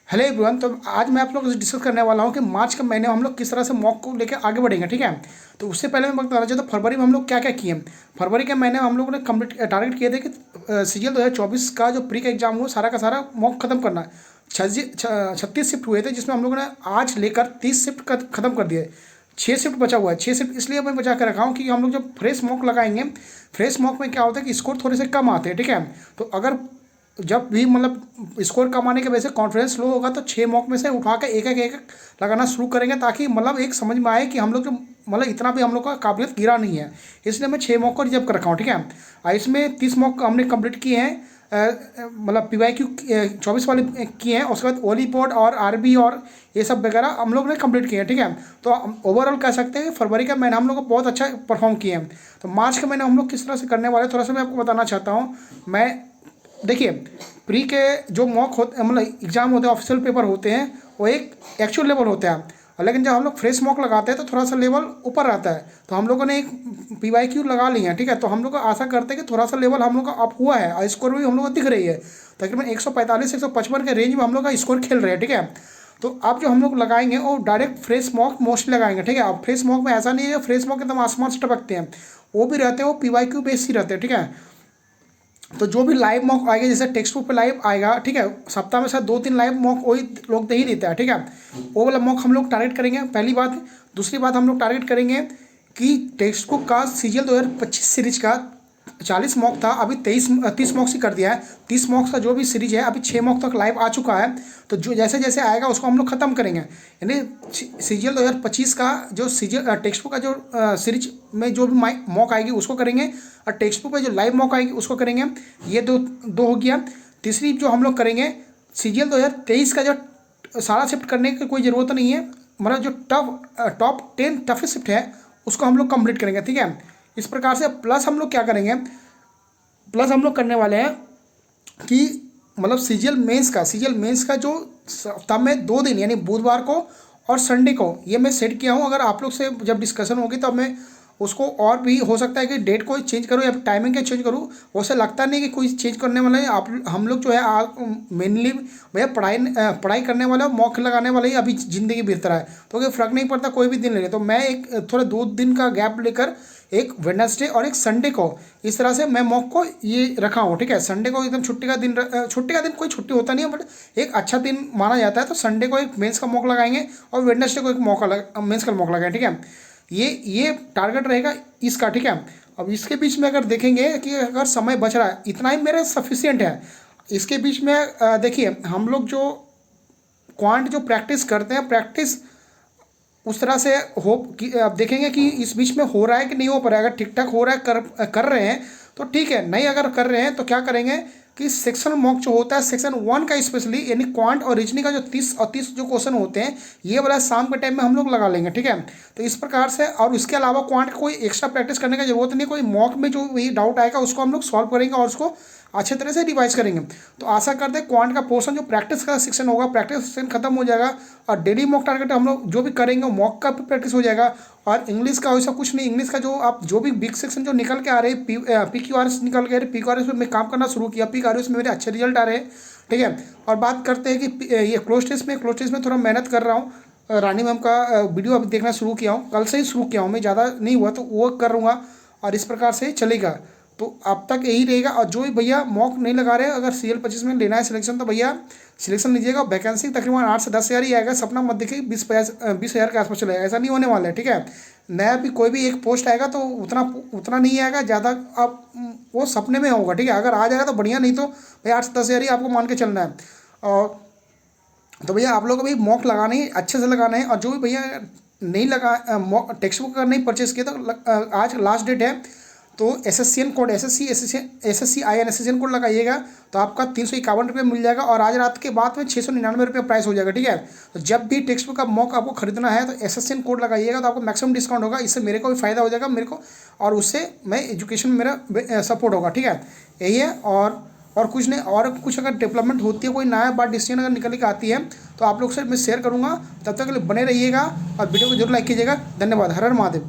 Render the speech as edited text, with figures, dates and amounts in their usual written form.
Hello everyone. तो आज मैं आप लोगों से डिस्कस करने वाला हूँ कि मार्च के महीने में हम लोग किस तरह से मॉक को लेकर आगे बढ़ेंगे। ठीक है, तो उससे पहले मैं बताना चाहता हूँ फरवरी में हम लोग क्या क्या किए। फरवरी के महीने में हम लोगों ने कंप्लीट टारगेट किए थे कि सीजीएल 2024 का जो प्री का एग्जाम हुआ सारा का सारा मॉक खत्म करना है। 36 शिफ्ट हुए थे जिसमें हम लोगों ने आज लेकर 30 शिफ्ट खत्म कर दिए। 6 शिफ्ट बचा हुआ है। 6 शिफ्ट इसलिए मैं बचा कर रखा हूँ कि हम लोग जब फ्रेश मॉक लगाएंगे, फ्रेश मॉक में क्या होता है कि स्कोर थोड़े से कम आते हैं। ठीक है, तो अगर जब भी मतलब स्कोर कम आने के वजह से कॉन्फिडेंस लो होगा तो 6 मॉक में से उठा के एक एक लगाना शुरू करेंगे, ताकि मतलब एक समझ में आए कि हम लोग जो मतलब इतना भी हम लोग का काबिलियत गिरा नहीं है। इसलिए मैं 6 मॉक को रिजर्व कर रखा हूँ। ठीक है, और इसमें 30 मॉक हमने कंप्लीट किए हैं। मतलब PYQ 24 वाले किए हैं। उसके बाद ओली बोर्ड और आरबी और ये सब वगैरह हम लोग ने कंप्लीट किए हैं। ठीक है, तो ओवरऑल कह सकते हैं फरवरी का महीना हम लोग को बहुत अच्छा परफॉर्म किए हैं। तो मार्च का महीना हम लोग किस तरह से करने वाले थोड़ा सा मैं आपको बताना चाहता हूँ। मैं देखिए, प्री के जो मॉक होते मतलब एग्जाम होते हैं, ऑफिशियल पेपर होते हैं, वो एक एक्चुअल लेवल होता है। लेकिन जब हम लोग फ्रेश मॉक लगाते हैं तो थोड़ा सा लेवल ऊपर रहता है। तो हम लोगों ने एक PYQ लगा ली है। ठीक है, तो हम लोग को आशा करते हैं कि थोड़ा सा लेवल हम लोग का अप हुआ है और स्कोर भी हम लोग को दिख रही है। तकरीबन 145 155 के रेंज में हम लोग का स्कोर खेल रहे हैं। ठीक है, तो अब जो हम लोग लगाएंगे वो डायरेक्ट फ्रेश मॉक मोस्टली लगाएंगे। ठीक है, अब फ्रेश मॉक में ऐसा नहीं है फ्रेश मॉक एकदम आसमान से टपकते हैं, वो भी रहते हैं, वो PYQ बेस ही रहते हैं। ठीक है, तो जो भी लाइव मॉक आएगा, जैसे टेक्स्ट बुक पे लाइव आएगा, ठीक है, सप्ताह में शायद 2-3 लाइव मॉक वही लोग दे ही देता है। ठीक है, वो वाला मॉक हम लोग टारगेट करेंगे, पहली बात। दूसरी बात हम लोग टारगेट करेंगे कि टेक्स्ट बुक का सीजीएल 2025 सीरीज का 40 मॉक था, अभी 30 मॉक्स ही कर दिया है। 30 मॉक्स का जो भी सीरीज है अभी 6 मॉक तक लाइव आ चुका है। तो जो जैसे जैसे आएगा उसको हम लोग खत्म करेंगे। यानी सीजीएल 2025 का जो सीजीएल टेक्स्ट बुक का जो सीरीज में जो भी मॉक आएगी उसको करेंगे, और टेक्स्ट बुक पे जो लाइव मॉक आएगी उसको करेंगे। ये दो हो गया। तीसरी जो हम लोग करेंगे, सीजीएल 2023 का जो सारा शिफ्ट करने की कोई ज़रूरत नहीं है, मतलब जो टॉप 10 टफेस्ट शिफ्ट है उसको हम लोग कंप्लीट करेंगे। ठीक है, इस प्रकार से प्लस हम लोग क्या करेंगे, प्लस हम लोग करने वाले हैं कि मतलब सीजीएल मेंस का जो सप्ताह में 2 दिन यानी बुधवार को और संडे को ये मैं सेट किया हूँ। अगर आप लोग से जब डिस्कशन होगी तब मैं उसको और भी हो सकता है कि डेट को चेंज करूँ या टाइमिंग का चेंज करूँ। वैसे लगता नहीं कि कोई चेंज करने वाला है। आप हम लोग जो है मेनली भैया पढ़ाई करने वाला, मौके लगाने वाला ही अभी ज़िंदगी बेहतर है, तो कोई फ़र्क नहीं पड़ता कोई भी दिन ले ले। तो मैं एक थोड़ा 2 दिन का गैप लेकर एक वेडनेसडे और एक संडे को इस तरह से मैं मॉक को ये रखा हूँ। ठीक है, संडे को एकदम छुट्टी का दिन कोई छुट्टी होता नहीं है, बट एक अच्छा दिन माना जाता है। तो संडे को एक मेंस का मॉक लगाएंगे और वेडनेसडे को एक मेंस का मॉक लगाएंगे। ठीक है, ये टारगेट रहेगा इसका। ठीक है, अब इसके बीच में अगर देखेंगे कि अगर समय बच रहा है, इतना ही मेरे सफिशियंट है। इसके बीच में देखिए, हम लोग जो क्वांट जो प्रैक्टिस करते हैं, प्रैक्टिस उस तरह से हो कि अब देखेंगे कि इस बीच में हो रहा है कि नहीं हो पा रहा है। अगर ठीक ठाक हो रहा है, कर रहे हैं तो ठीक है, नहीं अगर कर रहे हैं तो क्या करेंगे कि सेक्शन मॉक जो होता है सेक्शन 1 का स्पेशली, यानी क्वांट और रीजनिंग का जो 30 जो क्वेश्चन होते हैं ये वाला शाम के टाइम में हम लोग लगा लेंगे। ठीक है, तो इस प्रकार से, और इसके अलावा क्वांट कोई एक्स्ट्रा प्रैक्टिस करने की जरूरत नहीं। कोई मॉक में जो वही डाउट आएगा उसको हम लोग सॉल्व करेंगे और उसको अच्छे तरह से रिवाइज करेंगे। तो आशा करते हैं क्वांट का पोर्शन जो प्रैक्टिस का सेक्शन होगा, प्रैक्टिस सेक्शन खत्म हो जाएगा, और डेली मॉक टारगेट हम लोग जो भी करेंगे मॉक का भी प्रैक्टिस हो जाएगा। और इंग्लिश का वैसा कुछ नहीं, इंग्लिश का जो आप जो भी बिग सेक्शन जो निकल के आ रहे हैं, PQRS निकल के आ रहे, PQRS में मैं काम करना शुरू किया, PQRS में मेरे अच्छे रिजल्ट आ रहे हैं। ठीक है, और बात करते हैं कि ये क्लोज टेस्ट में थोड़ा मेहनत कर रहा हूँ। रानी मैम का वीडियो अभी देखना शुरू किया हूँ, कल से ही शुरू किया हूँ मैं, ज़्यादा नहीं हुआ तो वो करूँगा, और इस प्रकार से चलेगा। तो अब तक यही रहेगा। और जो भी भैया मॉक नहीं लगा रहे, अगर CL25 में लेना है सिलेक्शन तो भैया सिलेक्शन लीजिएगा। वैकेंसी तकरीबन 8 से 10 हज़ार ही आएगा। सपना मत देखिए 20 हज़ार के आसपास चलेगा, ऐसा नहीं होने वाला है। ठीक है, नया भी कोई भी एक पोस्ट आएगा तो उतना नहीं आएगा ज़्यादा, अब वो सपने में होगा। ठीक है, अगर आ जाएगा तो बढ़िया, नहीं तो भैया 8 से 10 हज़ार ही आपको मान के चलना है। और तो भैया आप लोग को भी मॉक लगाने ही अच्छे से लगाना है। और जो भी भैया नहीं लगा टेक्स्ट बुक अगर नहीं परचेस किया तो आज लास्ट डेट है, तो SSCN code SSCIN SSCN code लगाइएगा तो आपका 351 रुपये मिल जाएगा, और आज रात के बाद में 699 रुपये प्राइस हो जाएगा। ठीक है, तो जब भी टेक्स्ट बुक का मॉक आपको खरीदना है तो SSCN कोड लगाइएगा तो आपको मैक्सिमम डिस्काउंट होगा। इससे मेरे को भी फायदा हो जाएगा, मेरे को, और उससे मैं एजुकेशन में मेरा सपोर्ट होगा। ठीक है, यही है, और कुछ नहीं। और कुछ अगर डेवलपमेंट होती है, कोई नया बात डिसीजन अगर निकल के आती है तो आप लोग से मैं शेयर करूँगा। तब तक के लिए बने रहिएगा और वीडियो को जरूर लाइक कीजिएगा। धन्यवाद। हर हर महादेव।